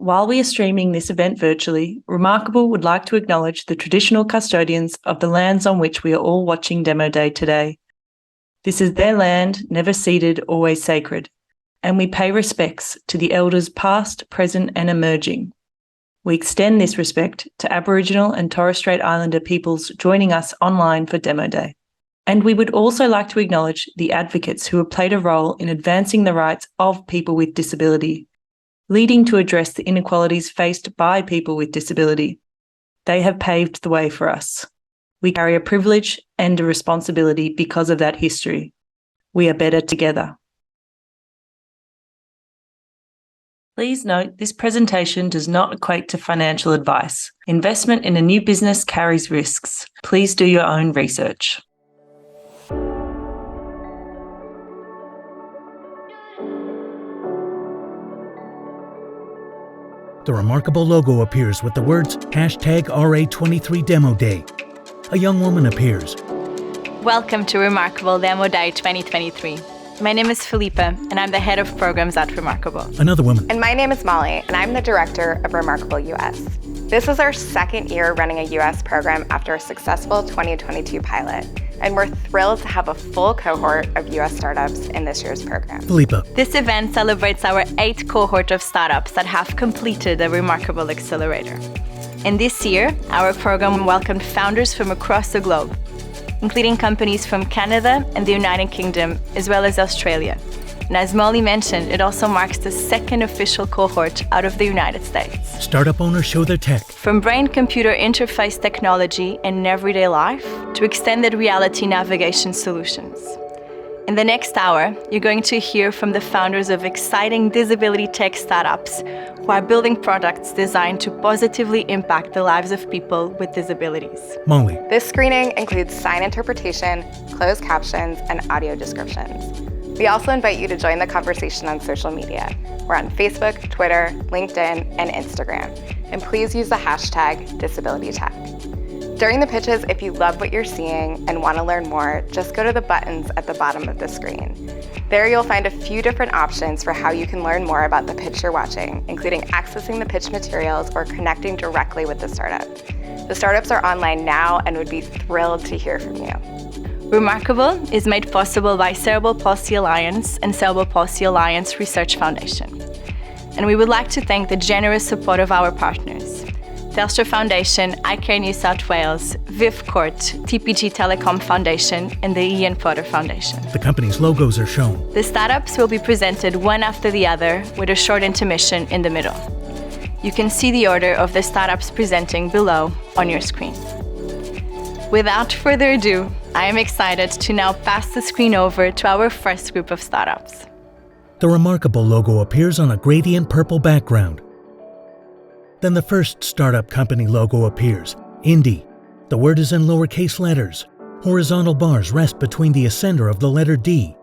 while we are streaming this event virtually, Remarkable would like to acknowledge the traditional custodians of the lands on which we are all watching Demo Day today. This is their land, never ceded, always sacred, and we pay respects to the elders past, present and emerging. We extend this respect to Aboriginal and Torres Strait Islander peoples joining us online for Demo Day. And we would also like to acknowledge the advocates who have played a role in advancing the rights of people with disability, leading to address the inequalities faced by people with disability. They have paved the way for us. We carry a privilege and a responsibility because of that history. We are better together. Please note this presentation does not equate to financial advice. Investment in a new business carries risks. Please do your own research. The Remarkable logo appears with the words #RA23DemoDay. A young woman appears. Welcome to Remarkable Demo Day 2023. My name is Felipa, and I'm the head of programs at Remarkable. Another woman. And my name is Molly, and I'm the director of Remarkable US. This is our second year running a US program after a successful 2022 pilot, and we're thrilled to have a full cohort of US startups in this year's program. Felipa. This event celebrates our 8th cohort of startups that have completed the Remarkable Accelerator. And this year, our program welcomed founders from across the globe, including companies from Canada and the United Kingdom, as well as Australia. And as Molly mentioned, it also marks the second official cohort out of the United States. Startup owners show their tech. From brain-computer interface technology in everyday life to extended reality navigation solutions. In the next hour, you're going to hear from the founders of exciting disability tech startups who are building products designed to positively impact the lives of people with disabilities. Molly. This screening includes sign interpretation, closed captions, and audio descriptions. We also invite you to join the conversation on social media. We're on Facebook, Twitter, LinkedIn, and Instagram. And please use the hashtag #DisabilityTech. During the pitches, if you love what you're seeing and want to learn more, just go to the buttons at the bottom of the screen. There you'll find a few different options for how you can learn more about the pitch you're watching, including accessing the pitch materials or connecting directly with the startup. The startups are online now and would be thrilled to hear from you. Remarkable is made possible by Cerebral Palsy Alliance and Cerebral Palsy Alliance Research Foundation. And we would like to thank the generous support of our partners: Telstra Foundation, iCare New South Wales, Viv Court, TPG Telecom Foundation, and the Ian Potter Foundation. The company's logos are shown. The startups will be presented one after the other with a short intermission in the middle. You can see the order of the startups presenting below on your screen. Without further ado, I am excited to now pass the screen over to our first group of startups. The Remarkable logo appears on a gradient purple background. Then the first startup company logo appears, Indie. The word is in lowercase letters. Horizontal bars rest between the ascender of the letter D.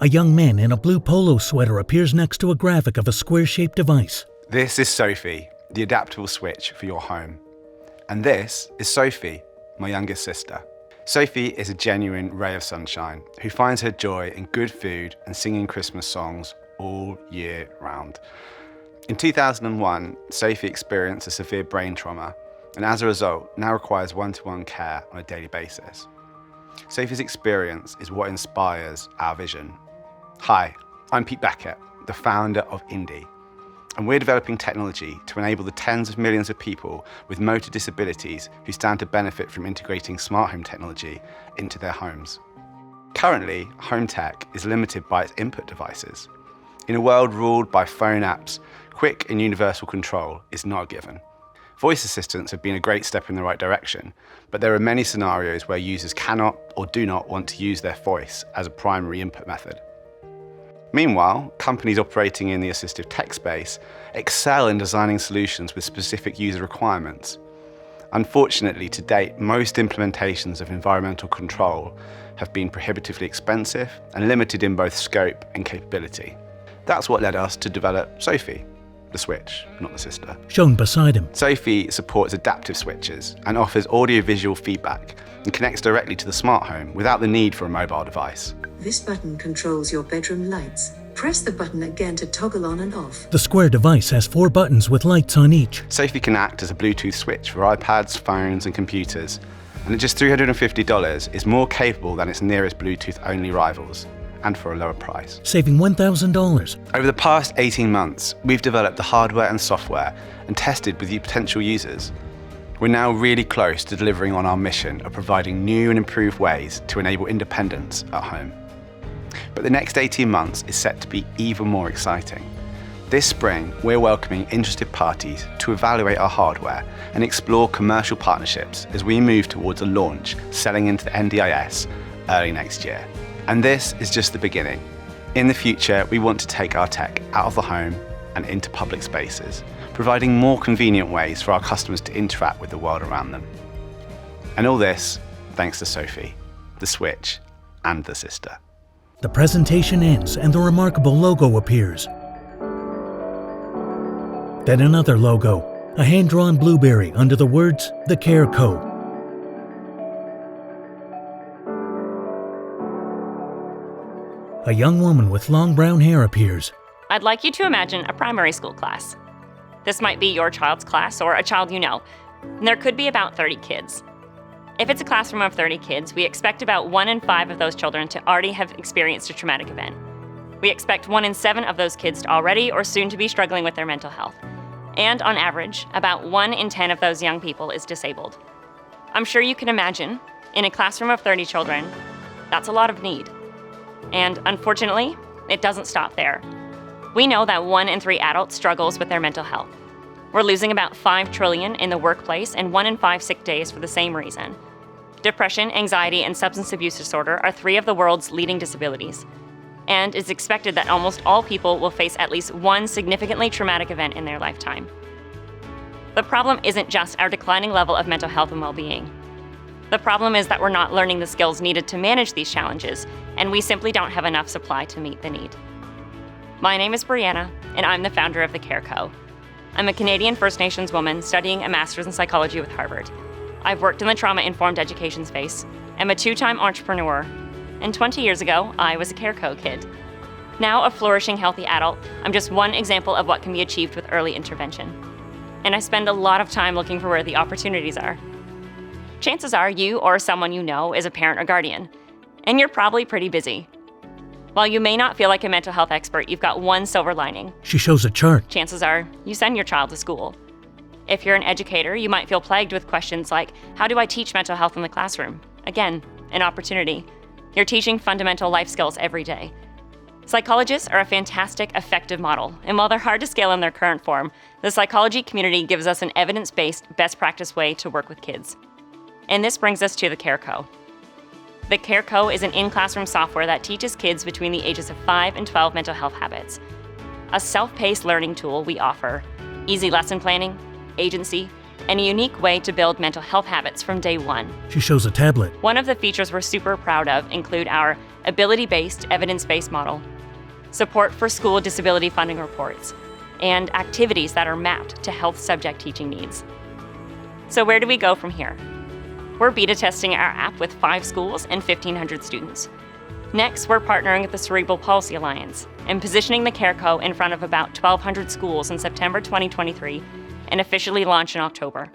A young man in a blue polo sweater appears next to a graphic of a square-shaped device. This is Sophie, the adaptable switch for your home. And this is Sophie, my youngest sister. Sophie is a genuine ray of sunshine who finds her joy in good food and singing Christmas songs all year round. In 2001, Sophie experienced a severe brain trauma and as a result now requires one-to-one care on a daily basis. Sophie's experience is what inspires our vision. Hi, I'm Pete Beckett, the founder of Indie, and we're developing technology to enable the tens of millions of people with motor disabilities who stand to benefit from integrating smart home technology into their homes. Currently, home tech is limited by its input devices. In a world ruled by phone apps, quick and universal control is not a given. Voice assistants have been a great step in the right direction, but there are many scenarios where users cannot or do not want to use their voice as a primary input method. Meanwhile, companies operating in the assistive tech space excel in designing solutions with specific user requirements. Unfortunately, to date, most implementations of environmental control have been prohibitively expensive and limited in both scope and capability. That's what led us to develop Sophie, the switch, not the sister. Shown beside him. Sophie supports adaptive switches and offers audio-visual feedback and connects directly to the smart home without the need for a mobile device. This button controls your bedroom lights, Press the button again to toggle on and off. The square device has 4 buttons with lights on each. Sophie can act as a Bluetooth switch for iPads, phones and computers, and at just $350 is more capable than its nearest Bluetooth-only rivals, and for a lower price. Saving $1,000. Over the past 18 months, we've developed the hardware and software and tested with you potential users. We're now really close to delivering on our mission of providing new and improved ways to enable independence at home. But the next 18 months is set to be even more exciting. This spring, we're welcoming interested parties to evaluate our hardware and explore commercial partnerships as we move towards a launch selling into the NDIS early next year. And this is just the beginning. In the future, we want to take our tech out of the home and into public spaces, providing more convenient ways for our customers to interact with the world around them. And all this thanks to Sophie, the Switch, and the Sister. The presentation ends and the remarkable logo appears. Then another logo, a hand-drawn blueberry under the words, The Care Co. A young woman with long brown hair appears. I'd like you to imagine a primary school class. This might be your child's class or a child you know, and there could be about 30 kids. If it's a classroom of 30 kids, we expect about 1 in 5 of those children to already have experienced a traumatic event. We expect 1 in 7 of those kids to already or soon to be struggling with their mental health. And on average, about 1 in 10 of those young people is disabled. I'm sure you can imagine, in a classroom of 30 children, that's a lot of need. And unfortunately, it doesn't stop there. We know that 1 in 3 adults struggles with their mental health. We're losing about $5 trillion in the workplace and 1 in 5 sick days for the same reason. Depression, anxiety, and substance abuse disorder are 3 of the world's leading disabilities. And it's expected that almost all people will face at least 1 significantly traumatic event in their lifetime. The problem isn't just our declining level of mental health and well-being. The problem is that we're not learning the skills needed to manage these challenges, and we simply don't have enough supply to meet the need. My name is Brianna, and I'm the founder of The Care Co. I'm a Canadian First Nations woman studying a master's in psychology with Harvard. I've worked in the trauma-informed education space, am a 2-time entrepreneur, and 20 years ago, I was a Care Co kid. Now a flourishing, healthy adult, I'm just one example of what can be achieved with early intervention. And I spend a lot of time looking for where the opportunities are. Chances are you or someone you know is a parent or guardian, and you're probably pretty busy. While you may not feel like a mental health expert, you've got one silver lining. She shows a chart. Chances are you send your child to school. If you're an educator, you might feel plagued with questions like, how do I teach mental health in the classroom? Again, an opportunity. You're teaching fundamental life skills every day. Psychologists are a fantastic, effective model, and while they're hard to scale in their current form, the psychology community gives us an evidence-based, best practice way to work with kids. And this brings us to The Care Co. The Care Co is an in-classroom software that teaches kids between the ages of 5 and 12 mental health habits. A self-paced learning tool we offer, easy lesson planning, agency, and a unique way to build mental health habits from day one. She shows a tablet. One of the features we're super proud of include our ability-based, evidence-based model, support for school disability funding reports, and activities that are mapped to health subject teaching needs. So where do we go from here? We're beta testing our app with 5 schools and 1,500 students. Next, we're partnering with the Cerebral Palsy Alliance and positioning the Care Co in front of about 1,200 schools in September 2023 and officially launch in October.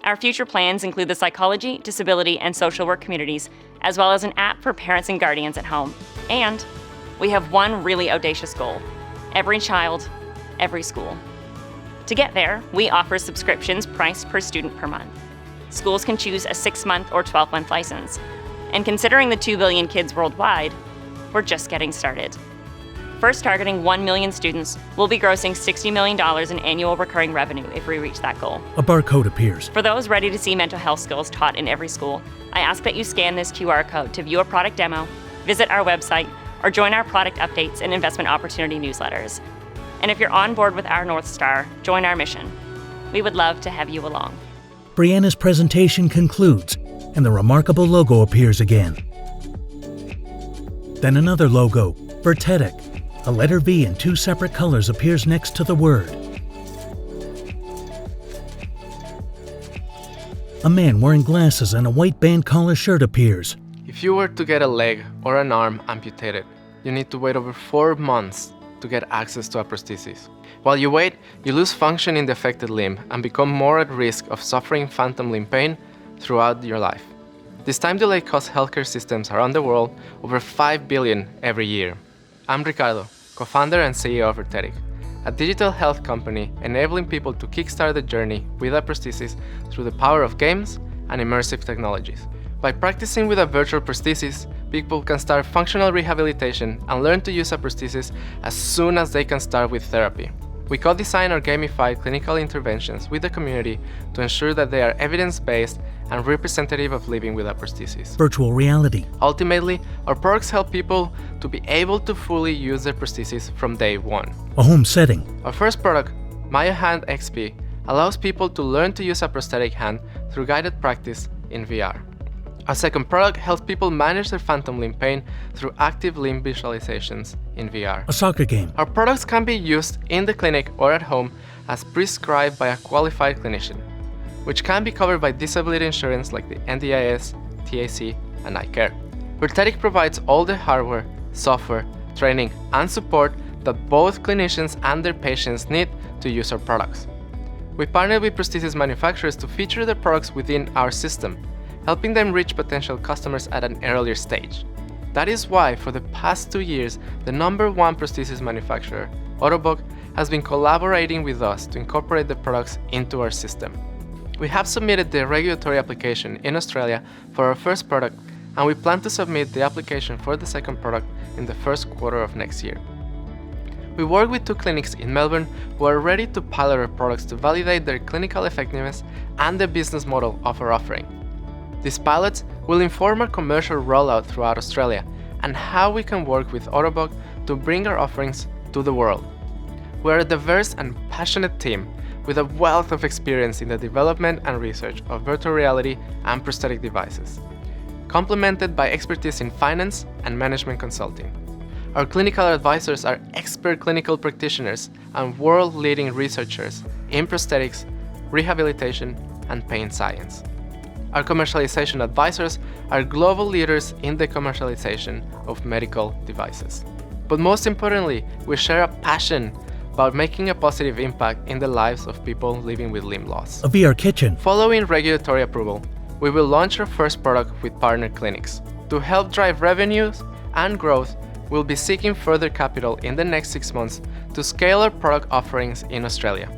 Our future plans include the psychology, disability, and social work communities, as well as an app for parents and guardians at home. And we have one really audacious goal: every child, every school. To get there, we offer subscriptions priced per student per month. Schools can choose a 6-month or 12-month license. And considering the 2 billion kids worldwide, we're just getting started. First targeting 1 million students, we'll be grossing $60 million in annual recurring revenue if we reach that goal. A barcode appears. For those ready to see mental health skills taught in every school, I ask that you scan this QR code to view a product demo, visit our website, or join our product updates and investment opportunity newsletters. And if you're on board with our North Star, join our mission. We would love to have you along. Brianna's presentation concludes, and the remarkable logo appears again. Then another logo, Vertetic. A letter V in 2 separate colors appears next to the word. A man wearing glasses and a white band collar shirt appears. If you were to get a leg or an arm amputated, you need to wait over 4 months to get access to a prosthesis. While you wait, you lose function in the affected limb and become more at risk of suffering phantom limb pain throughout your life. This time delay costs healthcare systems around the world over $5 billion every year. I'm Ricardo, co-founder and CEO of Vertetic, a digital health company enabling people to kickstart the journey with a prosthesis through the power of games and immersive technologies. By practicing with a virtual prosthesis, people can start functional rehabilitation and learn to use a prosthesis as soon as they can start with therapy. We co-design or gamify clinical interventions with the community to ensure that they are evidence-based and representative of living with a prosthesis. Virtual reality. Ultimately, our products help people to be able to fully use their prosthesis from day one. A home setting. Our first product, Maya Hand XP, allows people to learn to use a prosthetic hand through guided practice in VR. Our second product helps people manage their phantom limb pain through active limb visualizations in VR. A soccer game. Our products can be used in the clinic or at home as prescribed by a qualified clinician, which can be covered by disability insurance like the NDIS, TAC, and iCare. Vertetic provides all the hardware, software, training, and support that both clinicians and their patients need to use our products. We partner with prosthesis manufacturers to feature their products within our system, helping them reach potential customers at an earlier stage. That is why, for the past 2 years, the #1 prosthesis manufacturer, Ottobock, has been collaborating with us to incorporate the products into our system. We have submitted the regulatory application in Australia for our first product, and we plan to submit the application for the second product in the first quarter of next year. We work with 2 clinics in Melbourne who are ready to pilot our products to validate their clinical effectiveness and the business model of our offering. These pilots will inform our commercial rollout throughout Australia and how we can work with Ottobock to bring our offerings to the world. We're a diverse and passionate team with a wealth of experience in the development and research of virtual reality and prosthetic devices, complemented by expertise in finance and management consulting. Our clinical advisors are expert clinical practitioners and world-leading researchers in prosthetics, rehabilitation, and pain science. Our commercialization advisors are global leaders in the commercialization of medical devices. But most importantly, we share a passion about making a positive impact in the lives of people living with limb loss. A VR kitchen. Following regulatory approval, we will launch our first product with partner clinics. To help drive revenues and growth, we'll be seeking further capital in the next 6 months to scale our product offerings in Australia.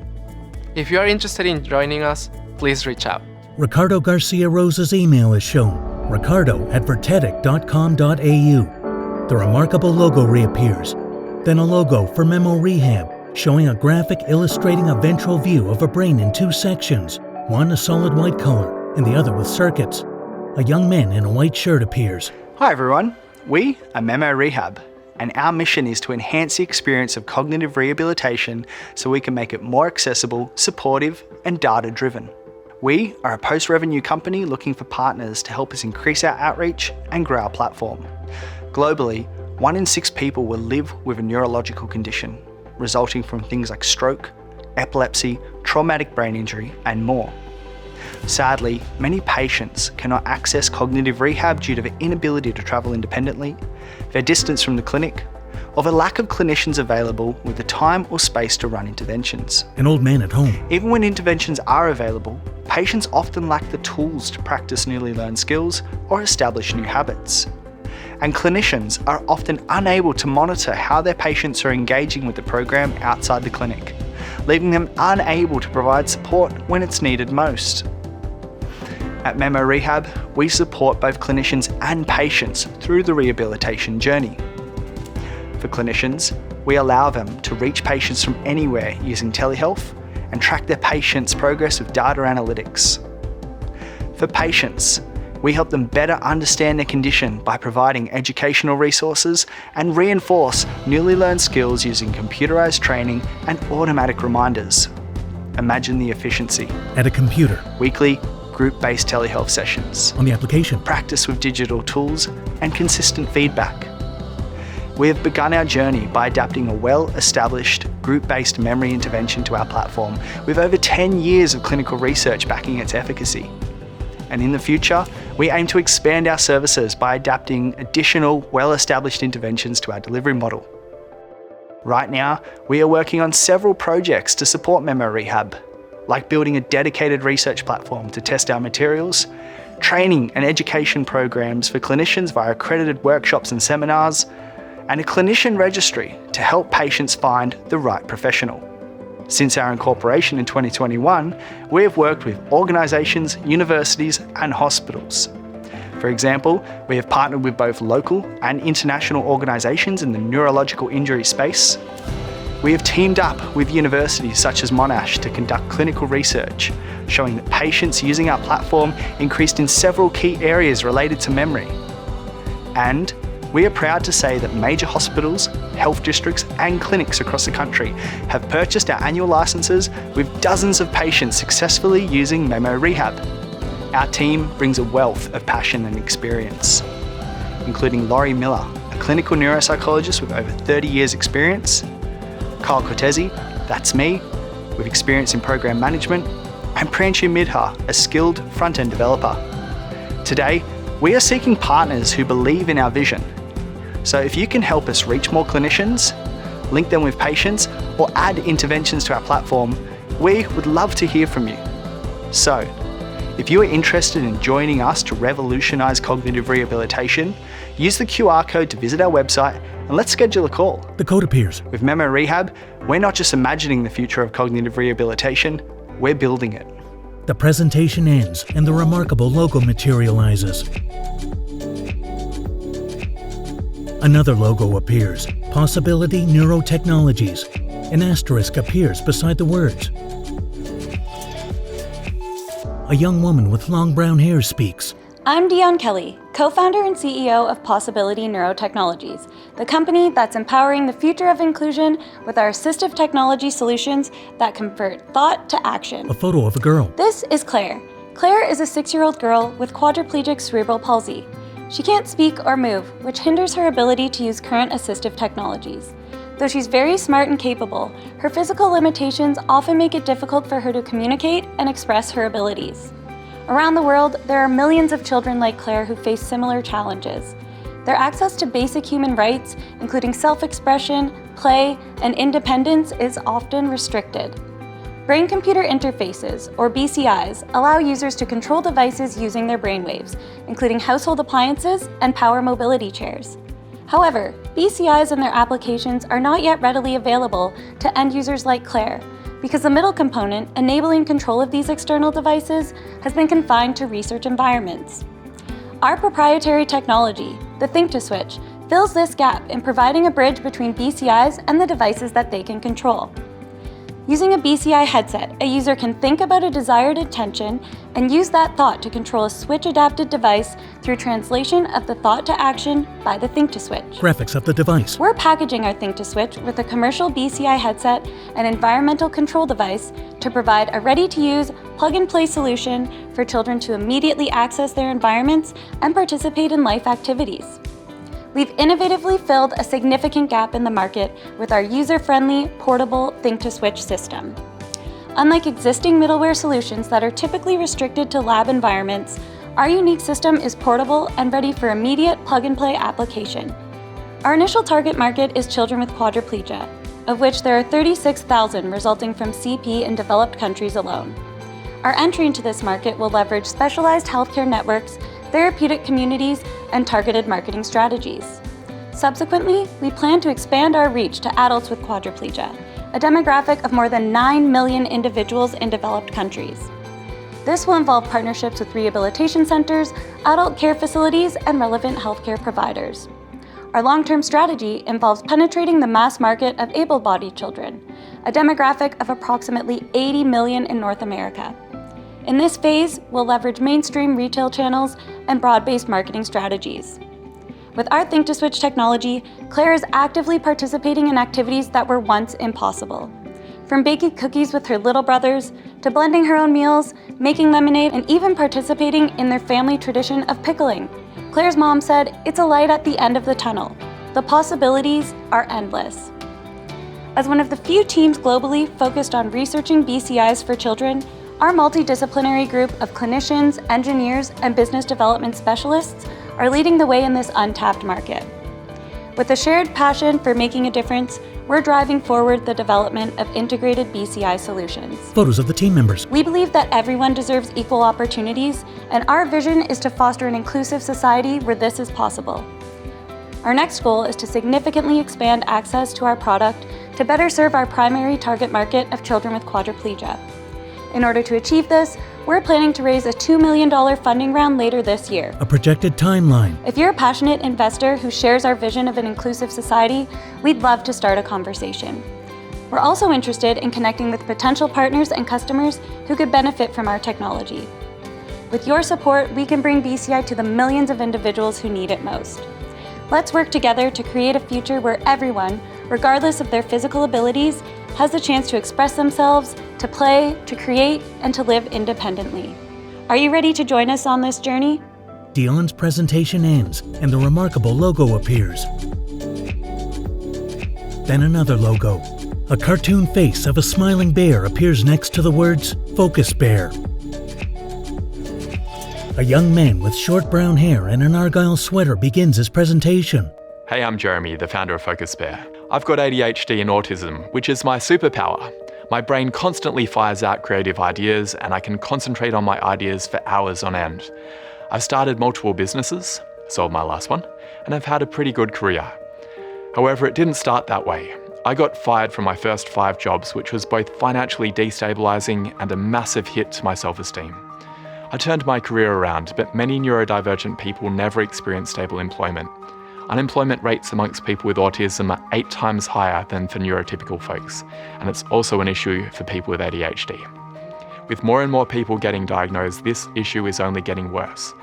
If you are interested in joining us, please reach out. Ricardo Garcia Rosa's email is shown, ricardo@vertetic.com.au. The remarkable logo reappears, then a logo for Memo Rehab, showing a graphic illustrating a ventral view of a brain in 2 sections, one a solid white color and the other with circuits. A young man in a white shirt appears. Hi everyone, we are Memo Rehab, and our mission is to enhance the experience of cognitive rehabilitation so we can make it more accessible, supportive, and data-driven. We are a post-revenue company looking for partners to help us increase our outreach and grow our platform. Globally, 1 in 6 people will live with a neurological condition, resulting from things like stroke, epilepsy, traumatic brain injury, and more. Sadly, many patients cannot access cognitive rehab due to their inability to travel independently, their distance from the clinic, or the lack of clinicians available with the time or space to run interventions. An old man at home. Even when interventions are available, patients often lack the tools to practice newly learned skills or establish new habits. And clinicians are often unable to monitor how their patients are engaging with the program outside the clinic, leaving them unable to provide support when it's needed most. At Memo Rehab, we support both clinicians and patients through the rehabilitation journey. For clinicians, we allow them to reach patients from anywhere using telehealth and track their patients' progress with data analytics. For patients, we help them better understand their condition by providing educational resources and reinforce newly learned skills using computerized training and automatic reminders. Imagine the efficiency. At a computer. Weekly, group-based telehealth sessions. On the application. Practice with digital tools and consistent feedback. We have begun our journey by adapting a well-established, group-based memory intervention to our platform with over 10 years of clinical research backing its efficacy. and in the future, we aim to expand our services by adapting additional well-established interventions to our delivery model. Right now, we are working on several projects to support memo rehab, like building a dedicated research platform to test our materials, training and education programs for clinicians via accredited workshops and seminars, and a clinician registry to help patients find the right professional. Since our incorporation in 2021, we have worked with organisations, universities and hospitals. For example, we have partnered with both local and international organisations in the neurological injury space. We have teamed up with universities such as Monash to conduct clinical research, showing that patients using our platform increased in several key areas related to memory. And we are proud to say that major hospitals, health districts and clinics across the country have purchased our annual licences, with dozens of patients successfully using Memo Rehab. Our team brings a wealth of passion and experience, including Laurie Miller, a clinical neuropsychologist with over 30 years experience, Kyle Cortese, that's me, with experience in program management, and Pranshu Midha, a skilled front-end developer. Today, we are seeking partners who believe in our vision. So if you can help us reach more clinicians, link them with patients, or add interventions to our platform, we would love to hear from you. So, if you are interested in joining us to revolutionise cognitive rehabilitation, use the QR code to visit our website and let's schedule a call. The code appears. With Memo Rehab, we're not just imagining the future of cognitive rehabilitation, we're building it. The presentation ends and the remarkable logo materializes. Another logo appears, Possibility Neurotechnologies. An asterisk appears beside the words. A young woman with long brown hair speaks. I'm Dion Kelly, co-founder and CEO of Possibility Neurotechnologies, the company that's empowering the future of inclusion with our assistive technology solutions that convert thought to action. A photo of a girl. This is Claire. Claire is a 6-year-old girl with quadriplegic cerebral palsy. She can't speak or move, which hinders her ability to use current assistive technologies. Though she's very smart and capable, her physical limitations often make it difficult for her to communicate and express her abilities. Around the world, there are millions of children like Claire who face similar challenges. Their access to basic human rights, including self-expression, play, and independence, is often restricted. Brain-computer interfaces, or BCIs, allow users to control devices using their brainwaves, including household appliances and power mobility chairs. However, BCIs and their applications are not yet readily available to end users like Claire, because the middle component, enabling control of these external devices, has been confined to research environments. Our proprietary technology, the Think-to-Switch, fills this gap in providing a bridge between BCIs and the devices that they can control. Using a BCI headset, a user can think about a desired intention and use that thought to control a switch-adapted device through translation of the thought to action by the Think-to-Switch. Graphics of the device. We're packaging our Think-to-Switch with a commercial BCI headset and environmental control device to provide a ready-to-use, plug-and-play solution for children to immediately access their environments and participate in life activities. We've innovatively filled a significant gap in the market with our user-friendly, portable Think-to-Switch system. Unlike existing middleware solutions that are typically restricted to lab environments, our unique system is portable and ready for immediate plug-and-play application. Our initial target market is children with quadriplegia, of which there are 36,000 resulting from CP in developed countries alone. Our entry into this market will leverage specialized healthcare networks, therapeutic communities, and targeted marketing strategies. Subsequently, we plan to expand our reach to adults with quadriplegia, a demographic of more than 9 million individuals in developed countries. This will involve partnerships with rehabilitation centers, adult care facilities, and relevant healthcare providers. Our long-term strategy involves penetrating the mass market of able-bodied children, a demographic of approximately 80 million in North America. In this phase, we'll leverage mainstream retail channels and broad-based marketing strategies. With our Think-to-Switch technology, Claire is actively participating in activities that were once impossible. From baking cookies with her little brothers, to blending her own meals, making lemonade, and even participating in their family tradition of pickling. Claire's mom said, "It's a light at the end of the tunnel. The possibilities are endless." As one of the few teams globally focused on researching BCIs for children, Our multidisciplinary group of clinicians, engineers, and business development specialists are leading the way in this untapped market. With a shared passion for making a difference, we're driving forward the development of integrated BCI solutions. Photos of the team members. We believe that everyone deserves equal opportunities, and our vision is to foster an inclusive society where this is possible. Our next goal is to significantly expand access to our product to better serve our primary target market of children with quadriplegia. In order to achieve this, we're planning to raise a $2 million funding round later this year. A projected timeline. If you're a passionate investor who shares our vision of an inclusive society, we'd love to start a conversation. We're also interested in connecting with potential partners and customers who could benefit from our technology. With your support, we can bring BCI to the millions of individuals who need it most. Let's work together to create a future where everyone, regardless of their physical abilities, has the chance to express themselves, to play, to create, and to live independently. Are you ready to join us on this journey? Dylan's presentation ends and the remarkable logo appears. Then another logo. A cartoon face of a smiling bear appears next to the words Focus Bear. A young man with short brown hair and an Argyle sweater begins his presentation. Hey, I'm Jeremy, the founder of Focus Bear. I've got ADHD and autism, which is my superpower. My brain constantly fires out creative ideas, and I can concentrate on my ideas for hours on end. I've started multiple businesses, sold my last one, and I've had a pretty good career. However, it didn't start that way. I got fired from my first 5 jobs, which was both financially destabilizing and a massive hit to my self-esteem. I turned my career around, but many neurodivergent people never experience stable employment. Unemployment rates amongst people with autism are 8 times higher than for neurotypical folks, and it's also an issue for people with ADHD. With more and more people getting diagnosed, this issue is only getting worse.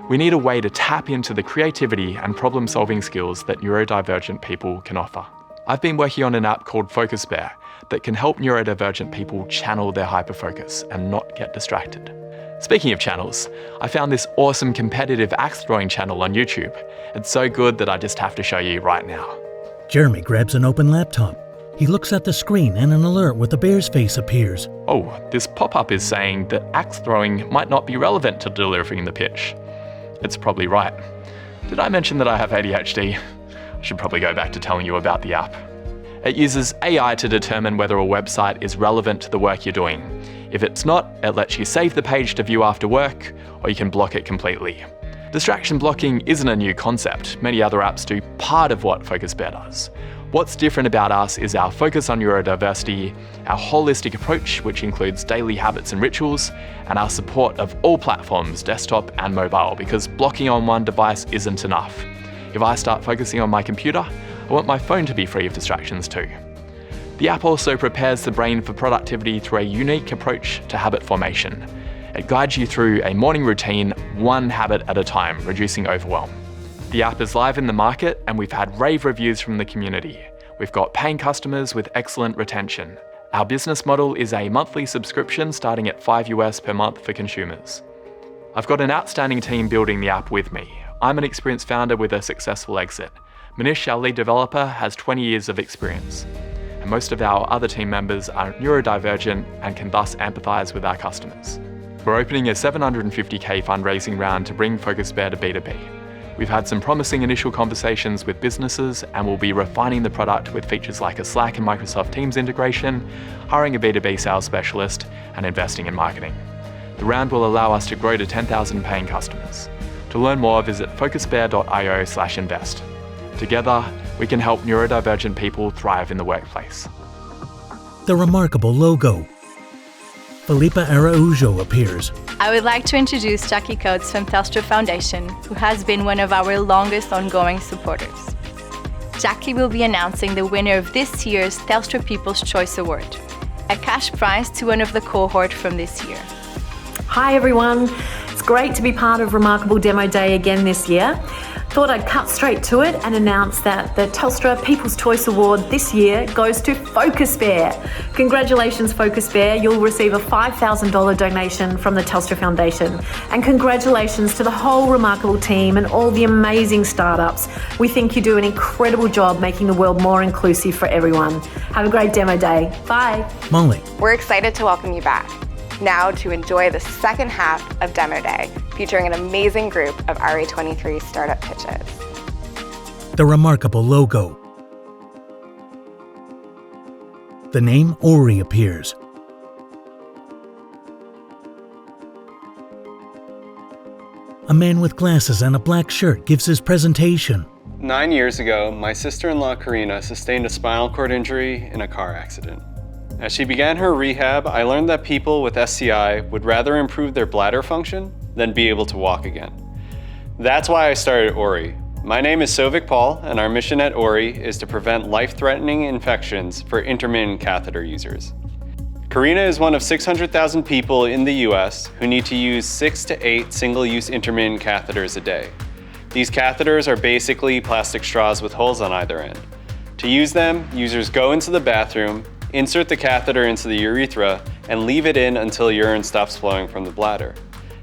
We need a way to tap into the creativity and problem-solving skills that neurodivergent people can offer. I've been working on an app called Focus Bear that can help neurodivergent people channel their hyperfocus and not get distracted. Speaking of channels, I found this awesome competitive axe throwing channel on YouTube. It's so good that I just have to show you right now. Jeremy grabs an open laptop. He looks at the screen and an alert with a bear's face appears. Oh, this pop-up is saying that axe throwing might not be relevant to delivering the pitch. It's probably right. Did I mention that I have ADHD? I should probably go back to telling you about the app. It uses AI to determine whether a website is relevant to the work you're doing. If it's not, it lets you save the page to view after work, or you can block it completely. Distraction blocking isn't a new concept. Many other apps do part of what Focus Bear does. What's different about us is our focus on neurodiversity, our holistic approach, which includes daily habits and rituals, and our support of all platforms, desktop and mobile, because blocking on one device isn't enough. If I start focusing on my computer, I want my phone to be free of distractions too. The app also prepares the brain for productivity through a unique approach to habit formation. It guides you through a morning routine, one habit at a time, reducing overwhelm. The app is live in the market and we've had rave reviews from the community. We've got paying customers with excellent retention. Our business model is a monthly subscription starting at $5 per month for consumers. I've got an outstanding team building the app with me. I'm an experienced founder with a successful exit. Manish, our lead developer, has 20 years of experience. And most of our other team members are neurodivergent and can thus empathize with our customers. We're opening a $750K fundraising round to bring Focus Bear to B2B. We've had some promising initial conversations with businesses and we'll be refining the product with features like a Slack and Microsoft Teams integration, hiring a B2B sales specialist, and investing in marketing. The round will allow us to grow to 10,000 paying customers. To learn more, visit focusbear.io/invest. Together, we can help neurodivergent people thrive in the workplace. The remarkable logo. Felipa Araujo appears. I would like to introduce Jackie Coates from Telstra Foundation, who has been one of our longest ongoing supporters. Jackie will be announcing the winner of this year's Telstra People's Choice Award, a cash prize to one of the cohort from this year. Hi everyone, it's great to be part of Remarkable Demo Day again this year. Thought I'd cut straight to it and announce that the Telstra People's Choice Award this year goes to Focus Bear. Congratulations Focus Bear, you'll receive a $5,000 donation from the Telstra Foundation. And congratulations to the whole Remarkable team and all the amazing startups. We think you do an incredible job making the world more inclusive for everyone. Have a great demo day. Bye. Molly. We're excited to welcome you back. Now to enjoy the second half of Demo Day, featuring an amazing group of RA23 startup pitches. The remarkable logo. The name Ori appears. A man with glasses and a black shirt gives his presentation. 9 years ago, my sister-in-law Karina sustained a spinal cord injury in a car accident. As she began her rehab, I learned that people with SCI would rather improve their bladder function than be able to walk again. That's why I started Ori. My name is Sovik Paul, and our mission at Ori is to prevent life-threatening infections for intermittent catheter users. Karina is one of 600,000 people in the US who need to use 6 to 8 single-use intermittent catheters a day. These catheters are basically plastic straws with holes on either end. To use them, users go into the bathroom, insert the catheter into the urethra, and leave it in until urine stops flowing from the bladder.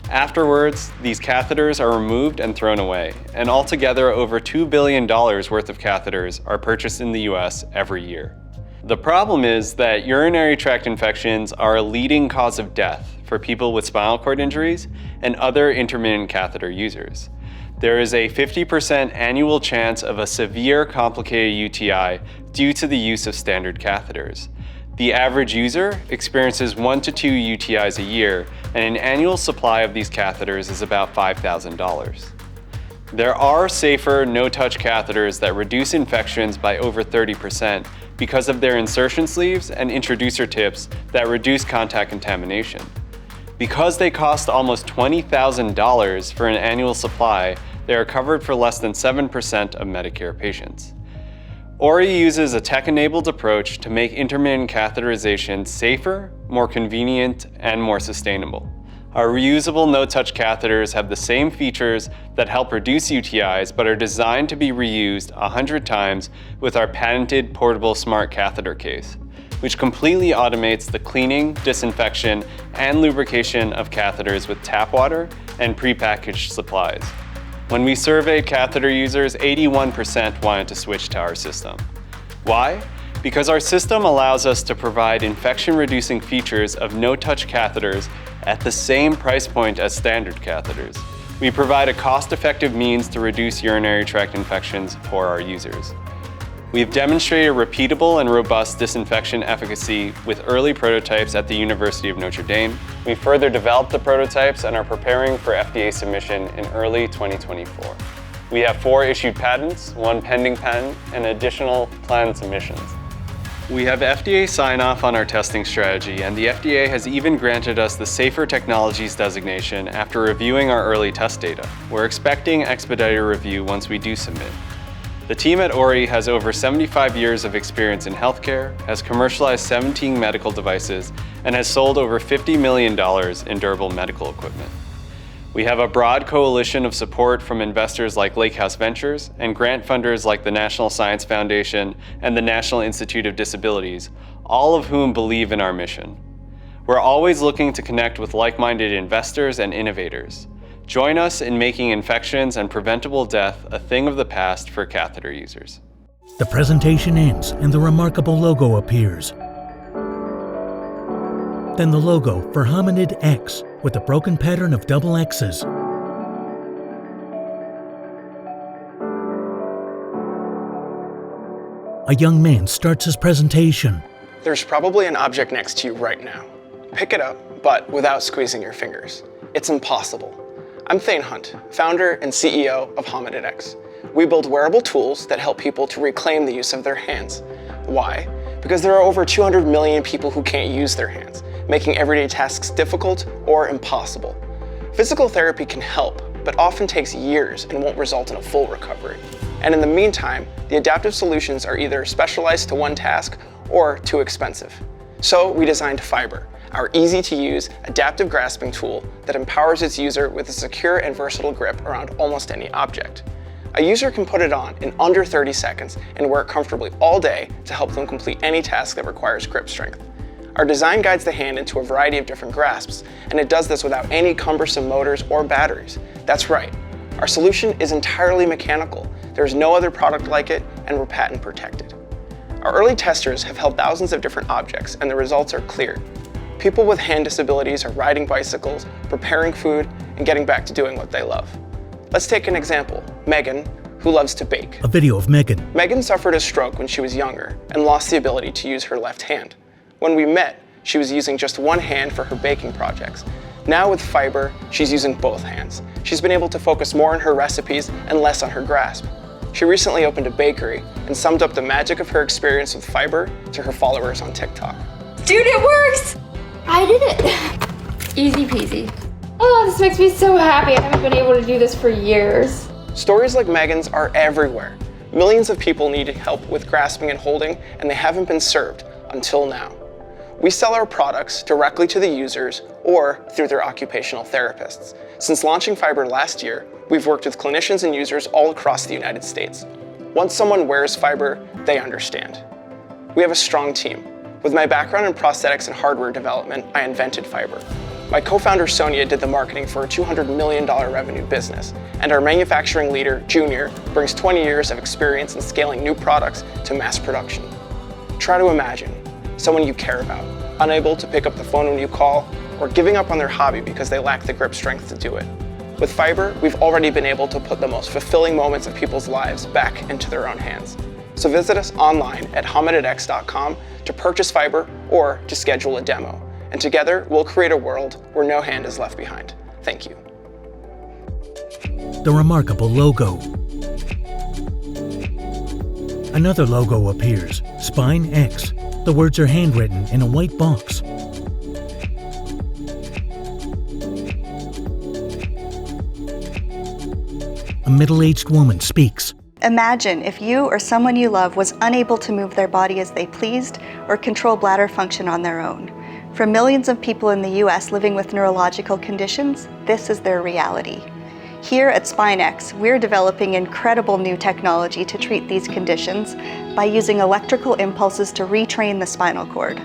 Afterwards, these catheters are removed and thrown away, and altogether over $2 billion worth of catheters are purchased in the US every year. The problem is that urinary tract infections are a leading cause of death for people with spinal cord injuries and other intermittent catheter users. There is a 50% annual chance of a severe complicated UTI due to the use of standard catheters. The average user experiences 1 to 2 UTIs a year, and an annual supply of these catheters is about $5,000. There are safer no-touch catheters that reduce infections by over 30% because of their insertion sleeves and introducer tips that reduce contact contamination. Because they cost almost $20,000 for an annual supply, they are covered for less than 7% of Medicare patients. Ori uses a tech-enabled approach to make intermittent catheterization safer, more convenient, and more sustainable. Our reusable no-touch catheters have the same features that help reduce UTIs, but are designed to be reused 100 times with our patented portable smart catheter case, which completely automates the cleaning, disinfection, and lubrication of catheters with tap water and prepackaged supplies. When we surveyed catheter users, 81% wanted to switch to our system. Why? Because our system allows us to provide infection-reducing features of no-touch catheters at the same price point as standard catheters. We provide a cost-effective means to reduce urinary tract infections for our users. We've demonstrated repeatable and robust disinfection efficacy with early prototypes at the University of Notre Dame. We further developed the prototypes and are preparing for FDA submission in early 2024. We have 4 issued patents, 1 pending patent, and additional planned submissions. We have FDA sign-off on our testing strategy, and the FDA has even granted us the Safer Technologies designation after reviewing our early test data. We're expecting expedited review once we do submit. The team at Ori has over 75 years of experience in healthcare, has commercialized 17 medical devices, and has sold over $50 million in durable medical equipment. We have a broad coalition of support from investors like Lakehouse Ventures and grant funders like the National Science Foundation and the National Institute of Disabilities, all of whom believe in our mission. We're always looking to connect with like-minded investors and innovators. Join us in making infections and preventable death a thing of the past for catheter users. The presentation ends and the remarkable logo appears. Then the logo for Hominid X with a broken pattern of double X's. A young man starts his presentation. There's probably an object next to you right now. Pick it up, but without squeezing your fingers. It's impossible. I'm Thane Hunt, founder and CEO of Hominid X. We build wearable tools that help people to reclaim the use of their hands. Why? Because there are over 200 million people who can't use their hands, making everyday tasks difficult or impossible. Physical therapy can help, but often takes years and won't result in a full recovery. And in the meantime, the adaptive solutions are either specialized to one task or too expensive. So we designed Fiber, our easy-to-use adaptive grasping tool that empowers its user with a secure and versatile grip around almost any object. A user can put it on in under 30 seconds and wear it comfortably all day to help them complete any task that requires grip strength. Our design guides the hand into a variety of different grasps, and it does this without any cumbersome motors or batteries. That's right, our solution is entirely mechanical. There's no other product like it, and we're patent protected. Our early testers have held thousands of different objects, and the results are clear. People with hand disabilities are riding bicycles, preparing food, and getting back to doing what they love. Let's take an example, Megan, who loves to bake. A video of Megan. Megan suffered a stroke when she was younger and lost the ability to use her left hand. When we met, she was using just one hand for her baking projects. Now with Fiber, she's using both hands. She's been able to focus more on her recipes and less on her grasp. She recently opened a bakery and summed up the magic of her experience with Fiber to her followers on TikTok. Dude, it works! I did it! Easy peasy. Oh, this makes me so happy. I haven't been able to do this for years. Stories like Megan's are everywhere. Millions of people need help with grasping and holding, and they haven't been served until now. We sell our products directly to the users or through their occupational therapists. Since launching Fiber last year, we've worked with clinicians and users all across the United States. Once someone wears Fiber, they understand. We have a strong team. With my background in prosthetics and hardware development, I invented Fiber. My co-founder Sonia did the marketing for a $200 million revenue business, and our manufacturing leader, Junior, brings 20 years of experience in scaling new products to mass production. Try to imagine someone you care about, unable to pick up the phone when you call, or giving up on their hobby because they lack the grip strength to do it. With Fiber, we've already been able to put the most fulfilling moments of people's lives back into their own hands. So visit us online at HomidX.com to purchase Fiber or to schedule a demo. And together, we'll create a world where no hand is left behind. Thank you. The remarkable logo. Another logo appears, Spine X. The words are handwritten in a white box. A middle-aged woman speaks. Imagine if you or someone you love was unable to move their body as they pleased or control bladder function on their own. For millions of people in the US living with neurological conditions, this is their reality. Here at SpineX, we're developing incredible new technology to treat these conditions by using electrical impulses to retrain the spinal cord.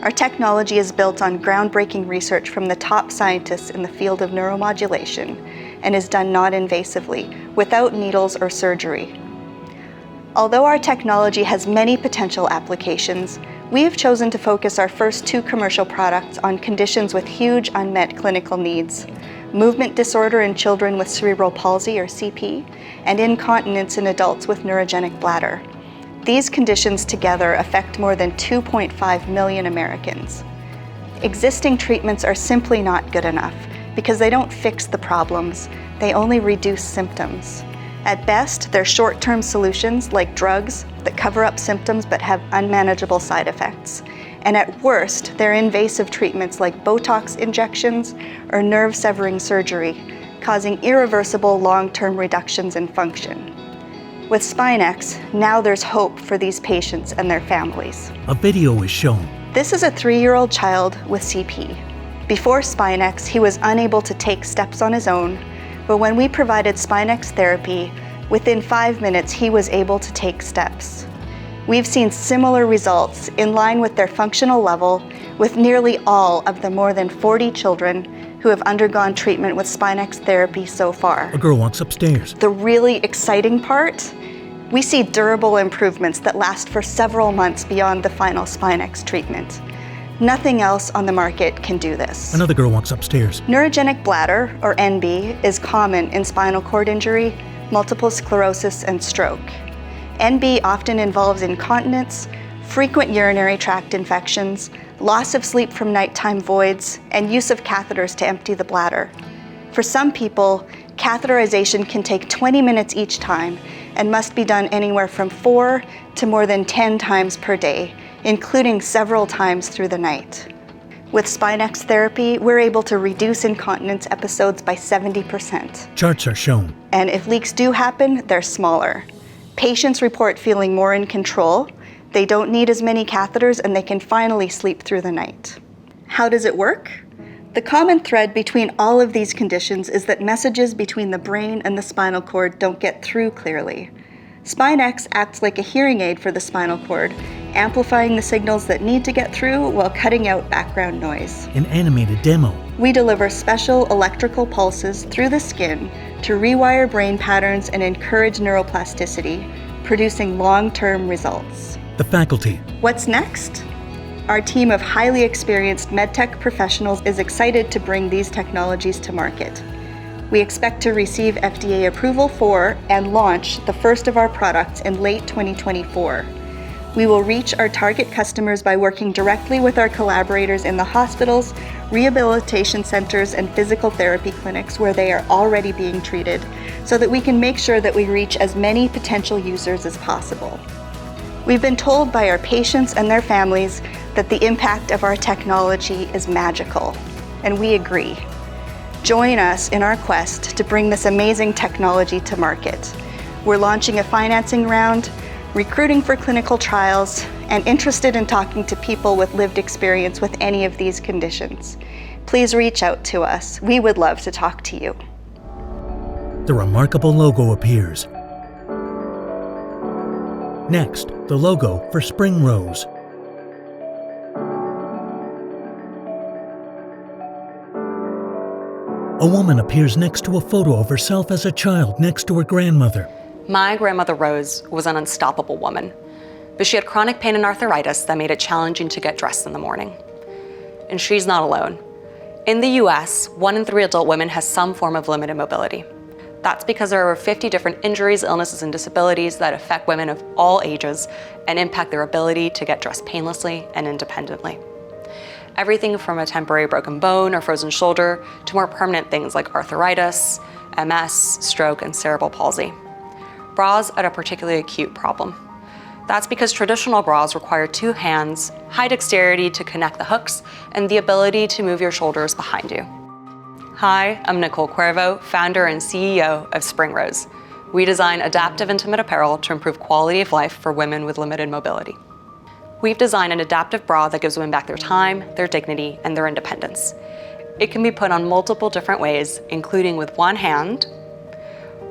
Our technology is built on groundbreaking research from the top scientists in the field of neuromodulation and is done non-invasively, without needles or surgery. Although our technology has many potential applications, we have chosen to focus our first 2 commercial products on conditions with huge unmet clinical needs: movement disorder in children with cerebral palsy or CP, and incontinence in adults with neurogenic bladder. These conditions together affect more than 2.5 million Americans. Existing treatments are simply not good enough because they don't fix the problems, they only reduce symptoms. At best, they're short-term solutions like drugs that cover up symptoms but have unmanageable side effects. And at worst, they're invasive treatments like Botox injections or nerve-severing surgery, causing irreversible long-term reductions in function. With SpineX, now there's hope for these patients and their families. A video is shown. This is a 3-year-old child with CP. Before SpineX, he was unable to take steps on his own, but when we provided SpineX therapy, within 5 minutes he was able to take steps. We've seen similar results in line with their functional level with nearly all of the more than 40 children who have undergone treatment with SpineX therapy so far. A girl walks upstairs. The really exciting part? We see durable improvements that last for several months beyond the final SpineX treatment. Nothing else on the market can do this. Another girl walks upstairs. Neurogenic bladder, or NB, is common in spinal cord injury, multiple sclerosis, and stroke. NB often involves incontinence, frequent urinary tract infections, loss of sleep from nighttime voids, and use of catheters to empty the bladder. For some people, catheterization can take 20 minutes each time and must be done anywhere from 4 to more than 10 times per day, including several times through the night. With SpineX therapy, we're able to reduce incontinence episodes by 70%. Charts are shown. And if leaks do happen, they're smaller. Patients report feeling more in control, they don't need as many catheters, and they can finally sleep through the night. How does it work? The common thread between all of these conditions is that messages between the brain and the spinal cord don't get through clearly. SpineX acts like a hearing aid for the spinal cord, amplifying the signals that need to get through while cutting out background noise. An animated demo. We deliver special electrical pulses through the skin to rewire brain patterns and encourage neuroplasticity, producing long-term results. The faculty. What's next? Our team of highly experienced medtech professionals is excited to bring these technologies to market. We expect to receive FDA approval for and launch the first of our products in late 2024. We will reach our target customers by working directly with our collaborators in the hospitals, rehabilitation centers, and physical therapy clinics where they are already being treated, so that we can make sure that we reach as many potential users as possible. We've been told by our patients and their families that the impact of our technology is magical, and we agree. Join us in our quest to bring this amazing technology to market. We're launching a financing round, recruiting for clinical trials, and interested in talking to people with lived experience with any of these conditions. Please reach out to us. We would love to talk to you. The remarkable logo appears. Next, the logo for Spring Rose. A woman appears next to a photo of herself as a child next to her grandmother. My grandmother Rose was an unstoppable woman, but she had chronic pain and arthritis that made it challenging to get dressed in the morning. And she's not alone. In the US, 1 in 3 adult women has some form of limited mobility. That's because there are over 50 different injuries, illnesses, and disabilities that affect women of all ages and impact their ability to get dressed painlessly and independently. Everything from a temporary broken bone or frozen shoulder to more permanent things like arthritis, MS, stroke, and cerebral palsy. Bras are a particularly acute problem. That's because traditional bras require 2 hands, high dexterity to connect the hooks, and the ability to move your shoulders behind you. Hi, I'm Nicole Cuervo, founder and CEO of Spring Rose. We design adaptive intimate apparel to improve quality of life for women with limited mobility. We've designed an adaptive bra that gives women back their time, their dignity, and their independence. It can be put on multiple different ways, including with 1 hand,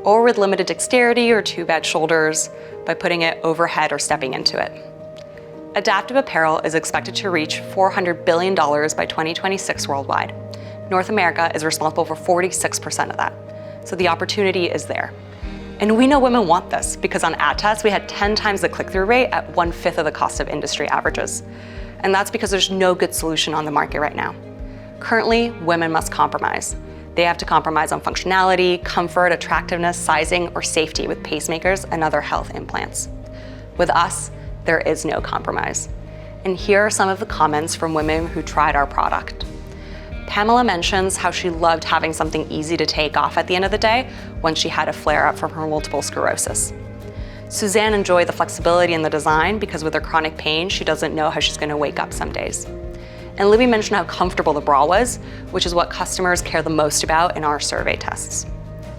or with limited dexterity or 2 bad shoulders by putting it overhead or stepping into it. Adaptive apparel is expected to reach $400 billion by 2026 worldwide. North America is responsible for 46% of that, so the opportunity is there. And we know women want this because on ad tests, we had 10 times the click-through rate at 1/5 of the cost of industry averages. And that's because there's no good solution on the market right now. Currently, women must compromise. They have to compromise on functionality, comfort, attractiveness, sizing, or safety with pacemakers and other health implants. With us, there is no compromise. And here are some of the comments from women who tried our product. Pamela mentions how she loved having something easy to take off at the end of the day when she had a flare-up from her multiple sclerosis. Suzanne enjoyed the flexibility in the design because with her chronic pain, she doesn't know how she's going to wake up some days. And Libby mentioned how comfortable the bra was, which is what customers care the most about in our survey tests.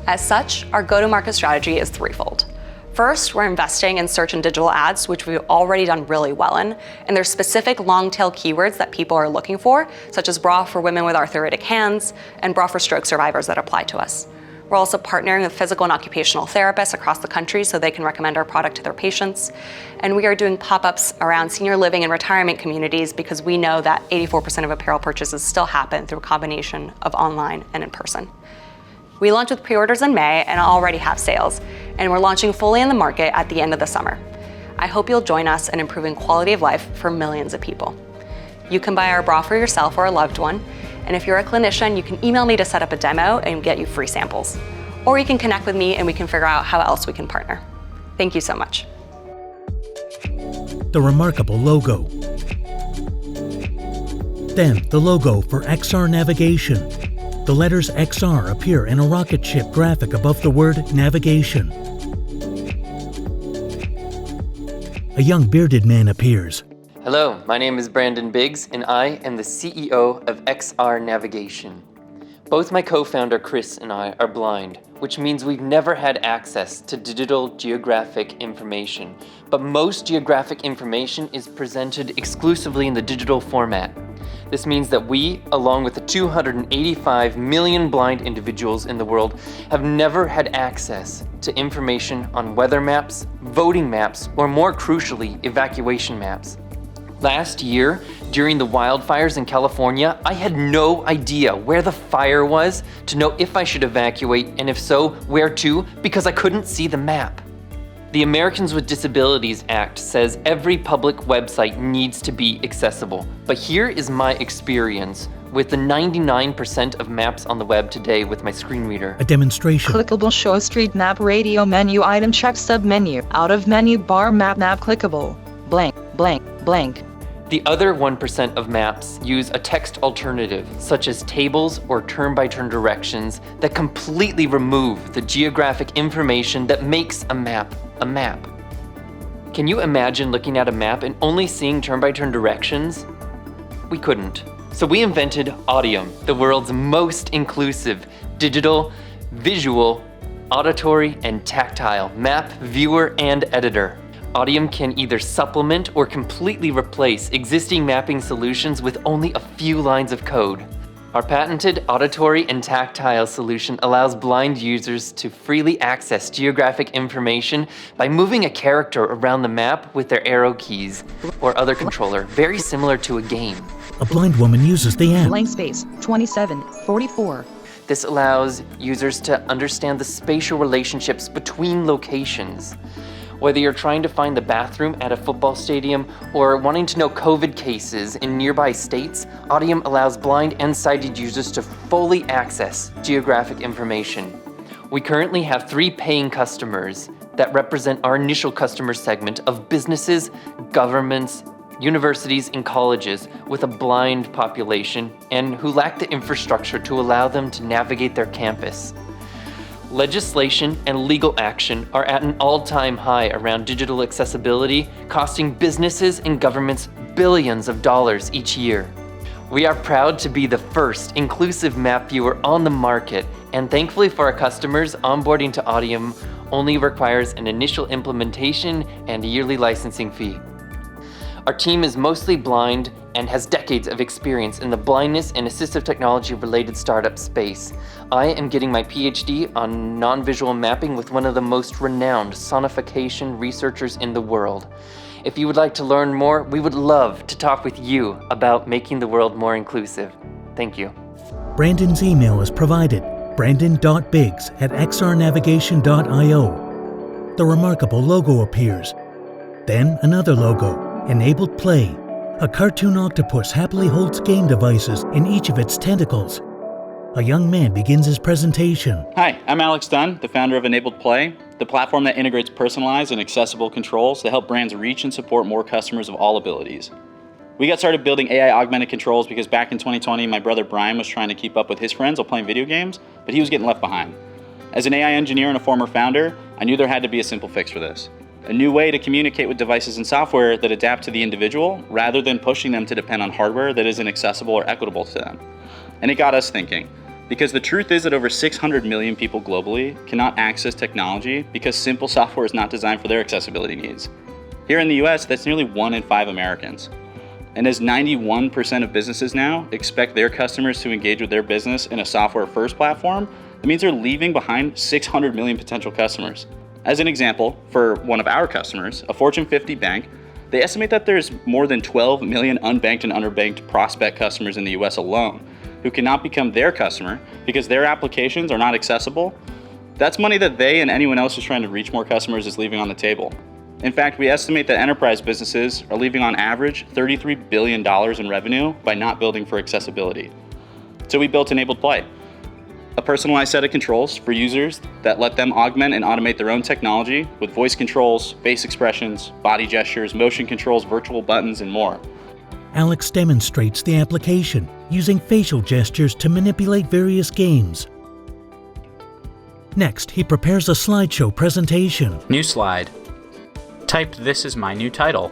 As such, our go-to-market strategy is threefold. First, we're investing in search and digital ads, which we've already done really well in, and there's specific long-tail keywords that people are looking for, such as bra for women with arthritic hands and bra for stroke survivors that apply to us. We're also partnering with physical and occupational therapists across the country so they can recommend our product to their patients. And we are doing pop-ups around senior living and retirement communities because we know that 84% of apparel purchases still happen through a combination of online and in person. We launched with pre-orders in May and already have sales, and we're launching fully in the market at the end of the summer. I hope you'll join us in improving quality of life for millions of people. You can buy our bra for yourself or a loved one, and if you're a clinician, you can email me to set up a demo and get you free samples. Or you can connect with me and we can figure out how else we can partner. Thank you so much. The remarkable logo. Then the logo for XR Navigation. The letters XR appear in a rocket ship graphic above the word navigation. A young bearded man appears. Hello, my name is Brandon Biggs, and I am the CEO of XR Navigation. Both my co-founder Chris and I are blind, which means we've never had access to digital geographic information, but most geographic information is presented exclusively in the digital format. This means that we, along with the 285 million blind individuals in the world, have never had access to information on weather maps, voting maps, or more crucially, evacuation maps. Last year, during the wildfires in California, I had no idea where the fire was to know if I should evacuate, and if so, where to, because I couldn't see the map. The Americans with Disabilities Act says every public website needs to be accessible. But here is my experience with the 99% of maps on the web today with my screen reader. A demonstration. Clickable show street map radio menu item check sub menu out of menu bar map clickable blank blank blank. The other 1% of maps use a text alternative, such as tables or turn-by-turn directions, that completely remove the geographic information that makes a map a map. Can you imagine looking at a map and only seeing turn-by-turn directions? We couldn't. So we invented Audium, the world's most inclusive digital, visual, auditory, and tactile map, viewer, and editor. Audium can either supplement or completely replace existing mapping solutions with only a few lines of code. Our patented auditory and tactile solution allows blind users to freely access geographic information by moving a character around the map with their arrow keys or other controller, very similar to a game. A blind woman uses the app. Blank space 2744. This allows users to understand the spatial relationships between locations. Whether you're trying to find the bathroom at a football stadium or wanting to know COVID cases in nearby states, Audium allows blind and sighted users to fully access geographic information. We currently have 3 paying customers that represent our initial customer segment of businesses, governments, universities, and colleges with a blind population and who lack the infrastructure to allow them to navigate their campus. Legislation and legal action are at an all-time high around digital accessibility, costing businesses and governments billions of dollars each year. We are proud to be the first inclusive map viewer on the market, and thankfully for our customers, onboarding to Audium only requires an initial implementation and a yearly licensing fee. Our team is mostly blind and has decades of experience in the blindness and assistive technology related startup space. I am getting my PhD on non-visual mapping with one of the most renowned sonification researchers in the world. If you would like to learn more, we would love to talk with you about making the world more inclusive. Thank you. Brandon's email is provided, brandon.biggs@xrnavigation.io. The remarkable logo appears. Then another logo, Enabled Play. A cartoon octopus happily holds game devices in each of its tentacles. A young man begins his presentation. Hi, I'm Alex Dunn, the founder of Enabled Play, the platform that integrates personalized and accessible controls to help brands reach and support more customers of all abilities. We got started building AI augmented controls because back in 2020, my brother Brian was trying to keep up with his friends while playing video games, but he was getting left behind. As an AI engineer and a former founder, I knew there had to be a simple fix for this. A new way to communicate with devices and software that adapt to the individual rather than pushing them to depend on hardware that isn't accessible or equitable to them. And it got us thinking, because the truth is that over 600 million people globally cannot access technology because simple software is not designed for their accessibility needs. Here in the US, that's nearly 1 in 5 Americans. And as 91% of businesses now expect their customers to engage with their business in a software-first platform, that means they're leaving behind 600 million potential customers. As an example, for one of our customers, a Fortune 50 bank, they estimate that there's more than 12 million unbanked and underbanked prospect customers in the US alone who cannot become their customer because their applications are not accessible. That's money that they and anyone else who's trying to reach more customers is leaving on the table. In fact, we estimate that enterprise businesses are leaving on average $33 billion in revenue by not building for accessibility. So we built Enabled Play, a personalized set of controls for users that let them augment and automate their own technology with voice controls, face expressions, body gestures, motion controls, virtual buttons, and more. Alex demonstrates the application using facial gestures to manipulate various games. Next, he prepares a slideshow presentation. New slide. Type "This is my new title."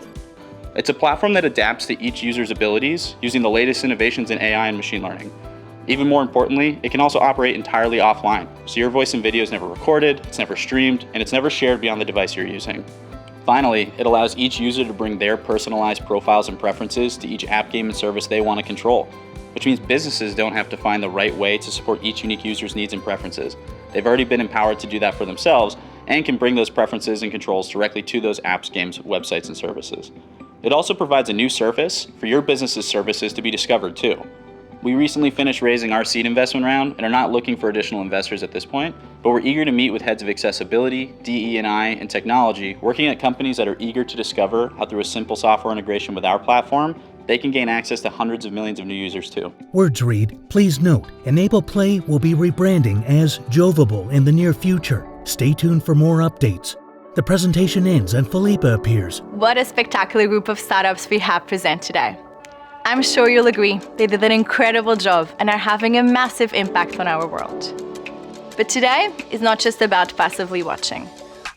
It's a platform that adapts to each user's abilities using the latest innovations in AI and machine learning. Even more importantly, it can also operate entirely offline, so your voice and video is never recorded, it's never streamed, and it's never shared beyond the device you're using. Finally, it allows each user to bring their personalized profiles and preferences to each app, game, and service they want to control, which means businesses don't have to find the right way to support each unique user's needs and preferences. They've already been empowered to do that for themselves and can bring those preferences and controls directly to those apps, games, websites, and services. It also provides a new surface for your business's services to be discovered too. We recently finished raising our seed investment round and are not looking for additional investors at this point, but we're eager to meet with heads of accessibility, DE&I, and technology working at companies that are eager to discover how through a simple software integration with our platform, they can gain access to hundreds of millions of new users too. Words read, please note, Enable Play will be rebranding as Jovable in the near future. Stay tuned for more updates. The presentation ends and Philippa appears. What a spectacular group of startups we have present today. I'm sure you'll agree they did an incredible job and are having a massive impact on our world. But today is not just about passively watching.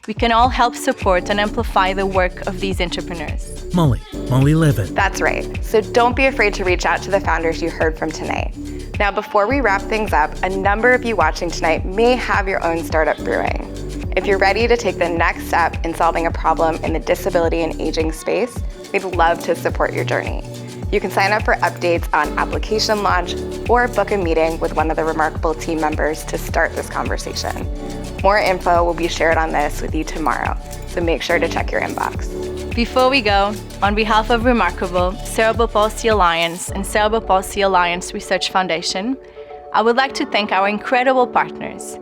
We can all help support and amplify the work of these entrepreneurs. Molly Levin. That's right. So don't be afraid to reach out to the founders you heard from tonight. Now, before we wrap things up, a number of you watching tonight may have your own startup brewing. If you're ready to take the next step in solving a problem in the disability and aging space, we'd love to support your journey. You can sign up for updates on application launch or book a meeting with one of the Remarkable team members to start this conversation. More info will be shared on this with you tomorrow, so make sure to check your inbox. Before we go, on behalf of Remarkable, Cerebral Palsy Alliance, and Cerebral Palsy Alliance Research Foundation, I would like to thank our incredible partners,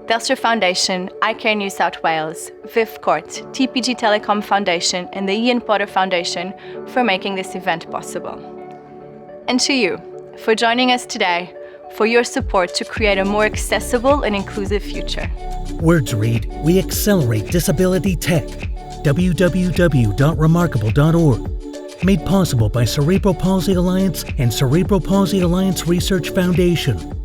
Telstra Foundation, iCare New South Wales, VIF Court, TPG Telecom Foundation, and the Ian Potter Foundation for making this event possible. And to you, for joining us today, for your support to create a more accessible and inclusive future. Words read, we accelerate disability tech. www.remarkable.org. Made possible by Cerebral Palsy Alliance and Cerebral Palsy Alliance Research Foundation.